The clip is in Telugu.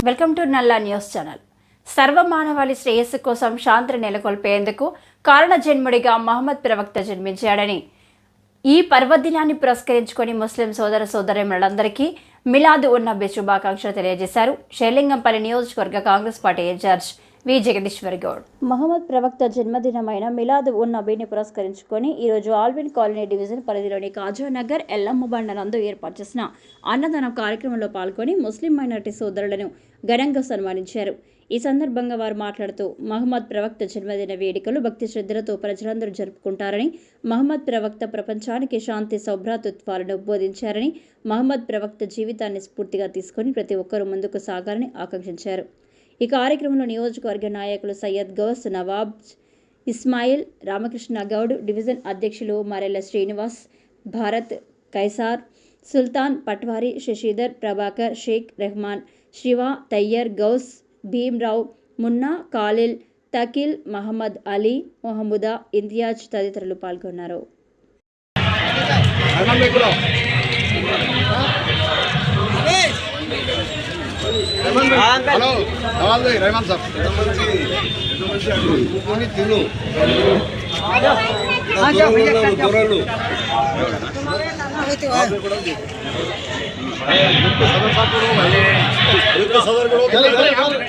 వెల్కమ్ టు నల్లా న్యూస్ ఛానల్. సర్వమానవాళి శ్రేయస్సు కోసం శాంతిని నెలకొల్పేందుకు కారణ జన్ముడిగా మహమ్మద్ ప్రవక్త జన్మించాడని ఈ పర్వదినాన్ని పురస్కరించుకొని ముస్లిం సోదర సోదరీమణులందరికీ మిలాద్ ఉన్ నబీ శుభాకాంక్షలు తెలియజేశారు షేర్లింగంపల్లి నియోజకవర్గ కాంగ్రెస్ పార్టీ ఇన్ఛార్జ్ వి జగదీశ్వర్ గౌడ్. మహమ్మద్ ప్రవక్త జన్మదినమైన మిలాద్ ఉన్ నబీని పురస్కరించుకొని ఈరోజు ఆల్విన్ కాలనీ డివిజన్ పరిధిలోని కాజానగర్ ఎల్లమ్మ బండ నందు ఏర్పాటు చేసిన అన్నదానం కార్యక్రమంలో పాల్గొని ముస్లిం మైనారిటీ సోదరులను ఘనంగా సన్మానించారు. ఈ సందర్భంగా వారు మాట్లాడుతూ మహమ్మద్ ప్రవక్త జన్మదిన వేడుకలు భక్తి శ్రద్ధలతో ప్రజలందరూ జరుపుకుంటారని, మహమ్మద్ ప్రవక్త ప్రపంచానికి శాంతి సౌభ్రాతృత్వాలను బోధించారని, మహమ్మద్ ప్రవక్త జీవితాన్ని స్ఫూర్తిగా తీసుకొని ప్రతి ఒక్కరూ ముందుకు సాగాలని ఆకాంక్షించారు. ఈ కార్యక్రమంలో నియోజకవర్గ నాయకులు సయ్యద్ గౌస్, నవాబ్ ఇస్మాయిల్, రామకృష్ణ గౌడ్, డివిజన్ అధ్యక్షులు మరెల్ల శ్రీనివాస్, భారత్, కైసార్, సుల్తాన్, పట్వారి, శశిధర్, ప్రభాకర్, షేక్ రెహమాన్, శివ, తయ్యర్, గౌస్, భీమ్రావ్, మున్నా, ఖాలిల్, తకిల్, మహమ్మద్ అలీ, మొహమ్మదా, ఇంతియాజ్ తదితరులు పాల్గొన్నారు. హలో రెహమాన్ సాబ్ తిను సదర్